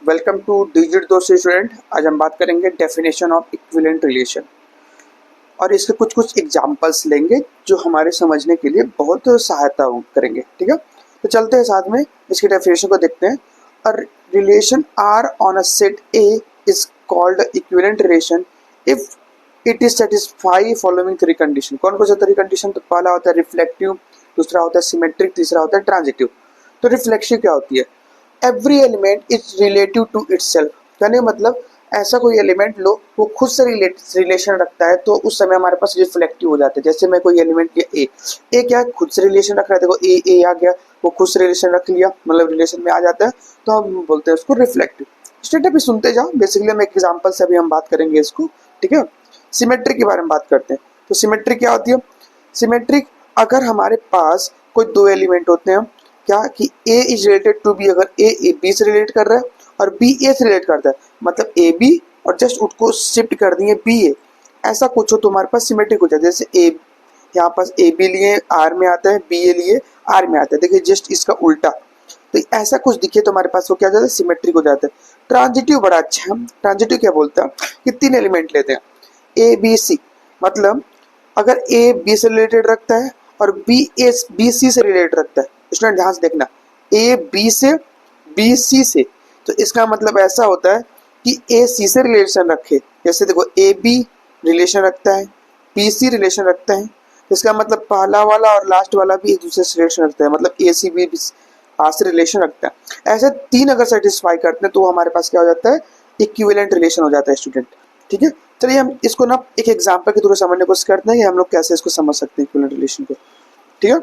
Welcome two digit दोस्त student. आज हम बात करेंगे डेफिनेशन ऑफ इक्विवेलेंट रिलेशन और इसके कुछ कुछ एग्जांपल्स लेंगे जो हमारे समझने के लिए बहुत सहायता करेंगे। ठीक है, तो चलते हैं साथ में इसकी डेफिनेशन को देखते हैं। और relation R on a set A is called equivalent relation if it is satisfy following three condition. कौन कौन से थ्री कंडीशन? तो पहला होता है रिफ्लेक्टिव, दूसरा होता है सिमेट्रिक, तीसरा होता है ट्रांजिटिव। तो रिफ्लेक्सिव क्या होती है? Every element is relative to itself. कहने का मतलब ऐसा कोई एलिमेंट लो वो खुद से रिलेशन रखता है तो उस समय हमारे पास रिफ्लेक्टिव हो जाते हैं। जैसे मैं कोई एलिमेंट लिया ए क्या है? खुद से रिलेशन रख रहा है। देखो ए आ गया, वो खुद से रिलेशन रख लिया, मतलब रिलेशन में आ जाता है, तो हम बोलते हैं उसको रिफ्लेक्टिव। स्टेट अभी सुनते जाओ, बेसिकली हम एक एग्जांपल से अभी हम बात करेंगे इसको। ठीक है, सिमेट्रिक के बारे में बात करते हैं। तो सिमेट्रिक क्या होती है? सिमेट्रिक अगर हमारे पास कोई दो एलिमेंट होते हैं क्या कि A is related to B, अगर A B से रिलेट कर रहा है और B A से रिलेट करता है, मतलब A B और जस्ट उसको शिफ्ट कर दिए B A, ऐसा कुछ हो तो हमारे पास सिमेट्रिक हो जाता है। जैसे A यहाँ पास A B लिए R में आता है, B A लिए R में आता है। देखिए जस्ट इसका उल्टा, तो ऐसा कुछ दिखे तो हमारे पास वो क्या हो जाता है? सिमेट्रिक हो जाता है। ट्रांजिटिव बड़ा अच्छा है। ट्रांजिटिव क्या बोलता है कि तीन एलिमेंट लेते हैं A B C, मतलब अगर A B से रिलेटेड रखता है और B C से रिलेटेड रखता है। स्टूडेंट ध्यान से देखना, A B से B C से, तो इसका मतलब ऐसा होता है कि A C से रिलेशन रखे। जैसे देखो A B रिलेशन रखता है, B C रिलेशन रखता है, तो इसका मतलब पहला वाला और लास्ट वाला भी एक दूसरे से रिलेशन रखता है, मतलब A C B से रिलेशन रखता है। ऐसे तीन अगर सेटिस्फाई करते हैं तो हमारे पास क्या हो जाता है? इक्विवेलेंट रिलेशन हो जाता है स्टूडेंट। ठीक है, चलिए हम इसको ना एक एग्जांपल के थ्रू समझने की कोशिश करते हैं कि हम लोग कैसे इसको समझ सकते हैं इक्विवेलेंट रिलेशन को। ठीक है,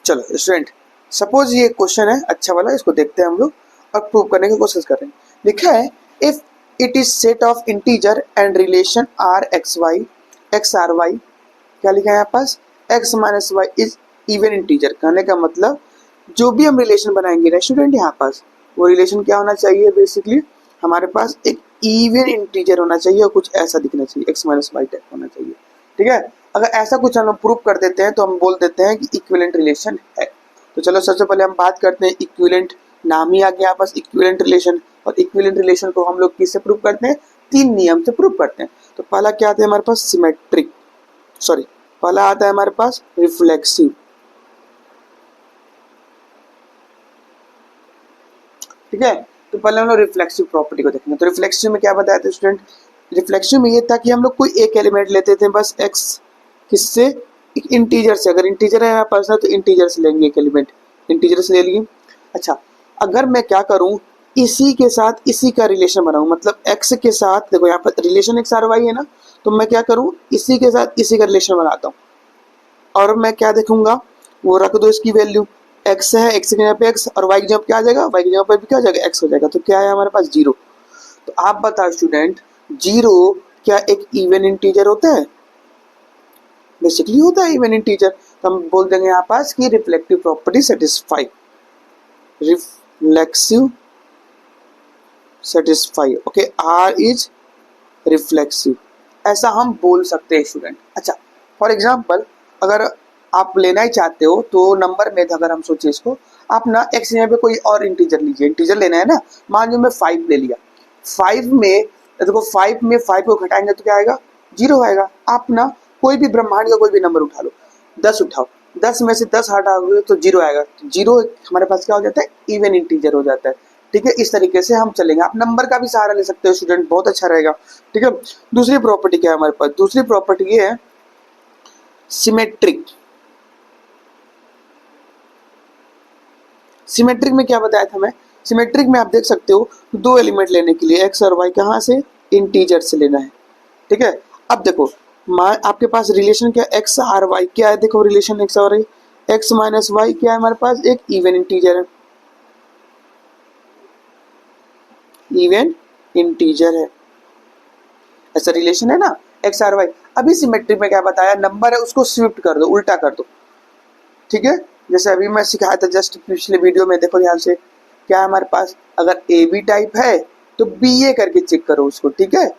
चलो स्टूडेंट, सपोज ये क्वेश्चन है अच्छा वाला, इसको देखते हैं हम लोग और प्रूव करने की कोशिश करें। लिखा है if it is set of integer and relation R x y x R y, क्या लिखा है यहाँ पास? X minus y is even integer. कहने का मतलब जो भी हम रिलेशन बनाएंगे ना स्टूडेंट, यहाँ पास वो रिलेशन क्या होना चाहिए? बेसिकली हमारे पास एक इवन इंटीजर होना चाहिए और कुछ ऐसा दिखना चाहिए, एक्स माइनस वाई टाइप होना चाहिए। ठीक है, अगर ऐसा कुछ हम प्रूव कर देते हैं तो हम बोल देते हैं कि इक्विवेलेंट रिलेशन है। तो चलो सबसे पहले हम बात करते हैं इक्विवेलेंट। नाम ही आ गया यहाँ पास इक्विवेलेंट रिलेशन, और इक्विवेलेंट रिलेशन को हम लोग किससे प्रूव करते हैं? तीन नियम से प्रूव करते हैं। तो पहला क्या आता है हमारे पास? सिमेट्रिक, सॉरी पहला आता है हमारे पास रिफ्लेक्सिव। ठीक है, तो पहले हम लोग रिफ्लेक्सिव प्रॉपर्टी को देखेंगे। तो रिफ्लेक्सिव में क्या बताया था स्टूडेंट? रिफ्लेक्सिव में ये था कि हम लोग कोई एक एलिमेंट लेते थे बस एक्स, किससे? एक इंटीजर से। अगर इंटीजर है यहाँ पास ना तो इंटीजर से लेंगे, एक एलिमेंट इंटीजर से ले लिए। अच्छा, अगर मैं क्या करूँ, इसी के साथ इसी का रिलेशन बनाऊँ, मतलब एक्स के साथ, देखो यहाँ पर रिलेशन एक्स आर वाई है ना, तो मैं क्या करूँ, इसी के साथ इसी का रिलेशन बनाता हूँ और मैं क्या देखूंगा, वो रख दो इसकी वैल्यू, एक्स है, एक्स की जगह पे एक्स और वाई की जगह क्या आ जाएगा? वाई की जगह पर भी क्या हो जाएगा? एक्स हो जाएगा। तो क्या है हमारे पास? जीरो। तो आप बताओ स्टूडेंट, जीरो क्या एक इवन इंटीजर होता है? बेसिकली होता है इवन इंटीजर। तो हम बोल देंगे यहाँ पास कि reflective property satisfy, reflexive satisfy, okay, R is reflexive, ऐसा हम बोल सकते हैं स्टूडेंट। अच्छा, फॉर एग्जाम्पल अगर आप लेना ही चाहते हो तो नंबर में अगर हम सोचे इसको, आप ना एक्स यहाँ पे कोई और इंटीजर लीजिए, इंटीजर लेना है ना, मान लो मैं 5 ले लिया। 5 में देखो 5 में 5 को घटाएंगे तो क्या आएगा? 0 आएगा। आप ना कोई भी ब्रह्मांड का कोई भी नंबर उठा लो, 10 उठाओ, 10 में से 10 हटाओगे तो 0 आएगा। तो 0 हमारे पास क्या हो जाता है? इवन इंटीजर हो जाता है। ठीक है, इस तरीके से हम चलेंगे। आप नंबर का भी सहारा ले सकते हो स्टूडेंट, बहुत अच्छा रहेगा। ठीक है, दूसरी प्रॉपर्टी क्या है हमारे पास? दूसरी प्रॉपर्टी ये है सिमेट्रिक। सिमेट्रिक में क्या बताया था मैं? सिमेट्रिक में आप देख सकते हो दो एलिमेंट लेने के लिए एक्स और वाई कहाँ से? इंटीजर से लेना है। ठीक है, अब देखो आपके पास रिलेशन क्या? एक्स आर वाई क्या है? देखो रिलेशन एक्स और एक्स माइनस वाई क्या है हमारे पास? एक इवन इंटीजर है, इवन इंटीजर है, ऐसा रिलेशन है ना एक्स आर वाई। अभी सिमेट्रिक में क्या बताया? नंबर है उसको स्विफ्ट कर दो, उल्टा कर दो। ठीक है, जैसे अभी मैं सिखाया था जस्ट पिछले वीडियो में, देखो ध्यान से, क्या है हमारे पास? अगर ए बी टाइप है तो बी ए करके चेक करो उसको। ठीक है,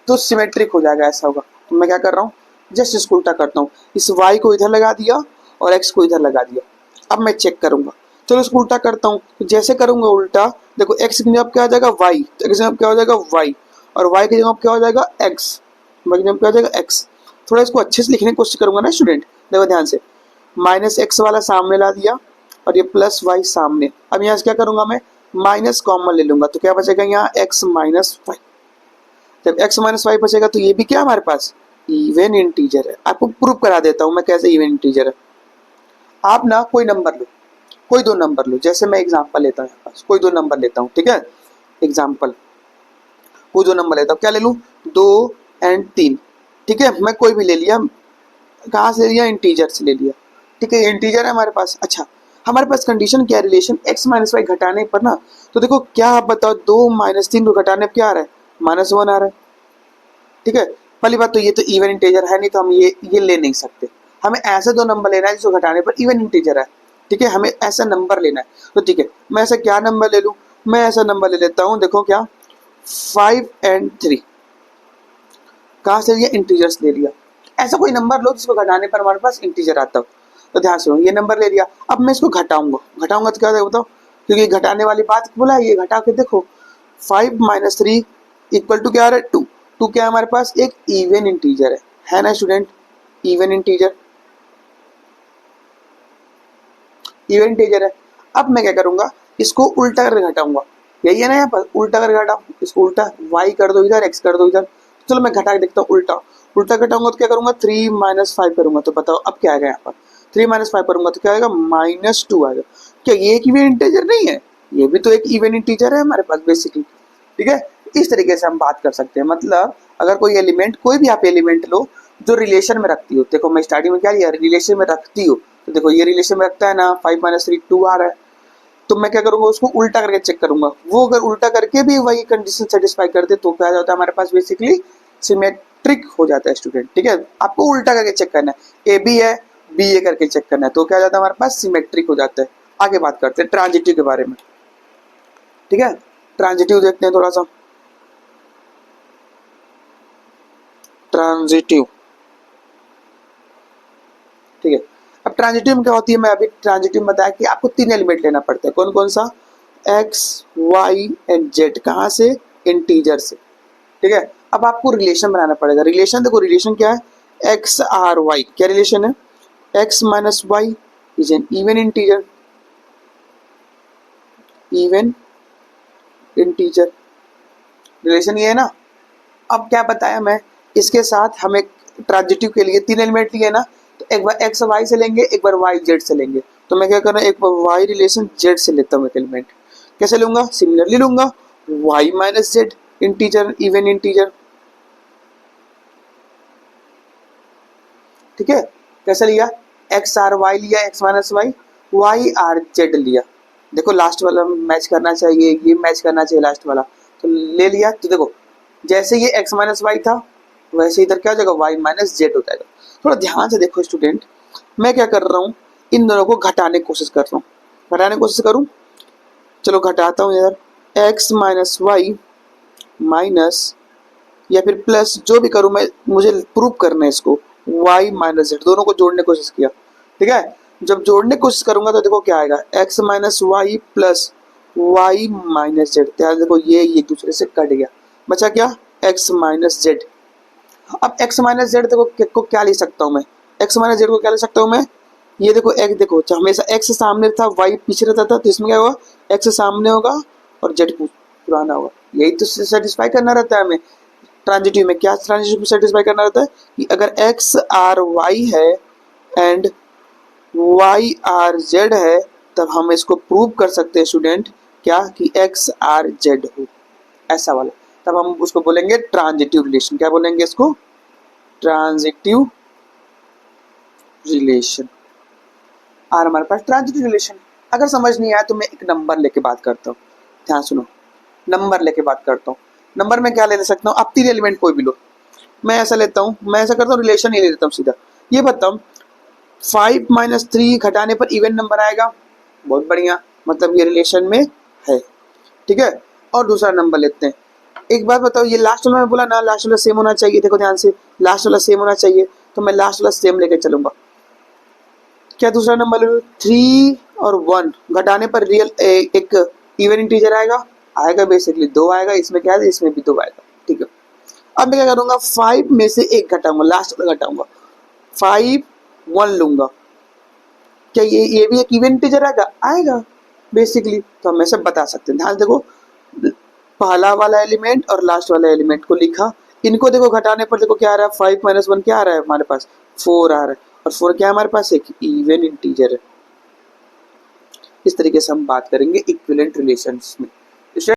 तो सिमेट्रिक हो जाएगा, ऐसा होगा। तो मैं क्या कर रहा हूँ, जस्ट इसको उल्टा करता हूँ, इस वाई को इधर लगा दिया और एक्स को इधर लगा दिया। अब मैं चेक करूंगा, चलो इसको उल्टा करता हूँ, तो जैसे करूंगा उल्टा, देखो x की जगह क्या हो जाएगा y, तो x की जगह क्या हो जाएगा y, और y की जगह क्या हो जाएगा x, y की जगह क्या हो जाएगा x। थोड़ा इसको अच्छे से लिखने की कोशिश करूंगा ना स्टूडेंट, देखो ध्यान से, माइनस एक्स वाला सामने ला दिया और ये प्लस वाई सामने। अब यहाँ से क्या करूंगा मैं, माइनस कॉमन ले लूंगा, तो क्या बचेगा यहाँ x माइनस वाई। जब x माइनस वाई बचेगा तो ये भी क्या हमारे पास इवन इंटीजर है। आपको प्रूफ करा देता हूँ मैं कैसे इवन इंटीजर है। आप ना कोई नंबर लो, कोई दो नंबर लो, जैसे मैं एग्जांपल लेता हूँ, यहाँ पास कोई दो नंबर लेता हूँ, ठीक है, एग्जांपल कोई दो नंबर लेता हूँ, क्या ले लूँ, 2 और 3, ठीक है, मैं कोई भी ले लिया, कहाँ से ले लिया, इंटीजर से ले लिया, ठीक है, इंटीजर है हमारे पास। अच्छा, हमारे पास कंडीशन क्या है, रिलेशन x माइनस वाई घटाने पर ना, तो देखो क्या आप बताओ, 2 माइनस 3 को घटाने पर क्या आ रहा है, -1 आ रहा है, ठीक है। पहली बात तो ये तो इवन इंटीजर है नहीं, तो हम ये ले नहीं सकते। हमें ऐसे दो नंबर लेना है जिसको घटाने पर इवन इंटीजर है, ठीक है, हमें ऐसा नंबर लेना है। तो ठीक है, मैं ऐसा क्या नंबर ले लूँ, मैं ऐसा नंबर ले लेता हूँ, देखो क्या, 5 और 3, कहाँ से लिया, इंटीजर्स ले लिया। ऐसा कोई नंबर लो जिसको घटाने पर हमारे पास इंटीजर आता हो। तो ध्यान से ये नंबर ले लिया, अब मैं इसको घटाऊंगा, घटाऊंगा तो क्या होगा बताओ, क्योंकि घटाने वाली बात बोला है, ये घटा के देखो, 5 माइनस 3 इक्वल टू क्या आ रहा है, 2। 2 क्या है हमारे पास, एक इवन इंटीजर है ना student, even integer, even integer है। अब मैं क्या करूंगा, इसको उल्टा करके घटाऊंगा, यही है ना यहाँ पर, उल्टा करके घटाओ, इसको उल्टा, y कर दो इधर, x कर दो इधर। चलो मैं घटा के देखता हूँ, उल्टा उल्टा घटाऊंगा तो क्या करूंगा, 3 माइनस 5 करूंगा, तो बताओ अब क्या आएगा यहाँ पर, 3 माइनस 5 करूंगा तो क्या आएगा, -2 आएगा। क्या ये एक इवन इंटीजर नहीं है, ये भी तो एक इवन इंटीजर है हमारे पास बेसिकली, ठीक है। इस तरीके से हम बात कर सकते हैं, मतलब अगर कोई एलिमेंट, कोई भी आप एलिमेंट लो जो रिलेशन में रखती हो, देखो मैं स्टार्टिंग में क्या लिया, रिलेशन में रखती हो, तो देखो ये रिलेशन में रखता है ना, 5 माइनस 3 2 आ रहा है, तो मैं क्या करूंगा, उसको उल्टा करके चेक करूंगा, वो अगर उल्टा करके भी वही कंडीशन सेटिस्फाई करते तो क्या होता है हमारे पास, बेसिकली सिमेट्रिक हो जाता है स्टूडेंट, ठीक है। आपको उल्टा करके चेक करना है, ए बी है, बी ए करके चेक करना है, तो क्या हो जाता है हमारे पास, सिमेट्रिक हो जाता है। आगे बात करते हैं ट्रांजिटिव के बारे में, ठीक है, ट्रांजिटिव देखते हैं थोड़ा सा, ट्रांजिटिव, ठीक है। अब ट्रांजिटिव में क्या होती है, मैं अभी ट्रांजिटिव में बताया कि आपको 3 एलिमेंट लेना पड़ता है, कौन कौन सा, x y एंड z, कहाँ से, इंटीजर से, ठीक है। अब आपको रिलेशन बनाना पड़ेगा, रिलेशन देखो, रिलेशन क्या है, x r y, क्या रिलेशन है, x minus y is an even integer, even integer, relation ये है ना। अब क्या बताया मैं, इसके साथ हमें ट्रांजिटिव के लिए 3 एलिमेंट लिए ना, तो एक बार एक्स वाई से लेंगे, एक बार वाई जेड से लेंगे, तो मैं क्या कर रहा हूँ, एक बार वाई रिलेशन जेड से लेता हूँ एक एलिमेंट, कैसे लूंगा, सिमिलरली लूंगा, y minus z integer, even integer, ठीक है। कैसे लिया, एक्स आर वाई लिया, x minus y, y R z लिया, देखो लास्ट वाला मैच करना चाहिए, ये मैच करना चाहिए लास्ट वाला, तो ले लिया। तो देखो जैसे ये x माइनस वाई था, वैसे इधर क्या हो जाएगा, y माइनस जेड हो जाएगा। थोड़ा ध्यान से देखो स्टूडेंट, मैं क्या कर रहा हूँ, इन दोनों को घटाने की कोशिश कर रहा हूँ, घटाने की कोशिश करूँ, चलो घटाता हूँ इधर, x माइनस वाई माइनस या फिर प्लस, जो भी करूँ मैं, मुझे प्रूव करना है इसको, y माइनस जेड, दोनों को जोड़ने की कोशिश किया, ठीक है। जब जोड़ने की कोशिश करूंगा तो देखो क्या आएगा, x minus y plus y minus z, देखो ये एक दूसरे से कट गया, बचा क्या, x माइनस जेड। अब x माइनस जेड देखो क्या लिख सकता हूँ मैं, x माइनस जेड को क्या लिख सकता हूँ मैं, ये देखो x, देखो हमेशा x सामने था, y पीछे रहता था, तो इसमें क्या होगा, x सामने होगा और z पुराना होगा, यही तो सेटिस्फाई करना रहता है हमें ट्रांजिटिव में। क्या ट्रांजिटिव में सेटिस्फाई करना रहता है कि अगर x आर वाई है एंड y आर जेड है, तब हम इसको प्रूव कर सकते हैं स्टूडेंट, क्या कि x आर जेड हो, ऐसा वाला, तब हम उसको बोलेंगे ट्रांजिटिव रिलेशन। क्या बोलेंगे इसको, ट्रांजिटिव रिलेशन। और हमारे पास ट्रांजिटिव रिलेशन, अगर समझ नहीं आया तो मैं एक नंबर लेके बात करता हूँ, ध्यान सुनो, नंबर लेके बात करता हूँ। नंबर में क्या ले सकता हूँ, आप 3 एलिमेंट कोई भी लो, मैं ऐसा लेता हूँ, मैं ऐसा करता हूँ, रिलेशन ही ले लेता हूँ सीधा। ये बताऊँ 5 माइनस 3 घटाने पर इवन नंबर आएगा, बहुत बढ़िया, मतलब ये रिलेशन में है, ठीक है। और दूसरा नंबर लेते हैं, एक बात बताओ, ये लास्ट वाला मैं बोला ना, लास्ट वाला सेम होना चाहिए, देखो ध्यान से, लास्ट वाला सेम होना चाहिए, तो मैं लास्ट वाला सेम लेके चलूंगा। क्या दूसरा नंबर ले लूँ, 3 और 1 घटाने पर रियल एक इवन इंटीजर आएगा, आएगा बेसिकली 2 आएगा, इसमें क्या है, इसमें भी 2 आएगा, ठीक है। अब मैं क्या करूंगा, 5 में से 1 घटाऊंगा, लास्ट वाला घटाऊंगा, 5 1 लूंगा, क्या ये भी एक इवन इंटीजर आएगा, आएगा बेसिकली। तो हम ऐसे बता सकते हैं, ध्यान देखो, पहला वाला एलिमेंट और लास्ट वाला एलिमेंट को लिखा, इनको देखो घटाने पर देखो क्या आ रहा है, 5 - 1 क्या आ रहा है हमारे पास, 4 आ रहा है, और 4 क्या हमारे पास एक इवन इंटीजर है। इस तरीके से हम बात करेंगे इक्विवेलेंट रिलेशंस में।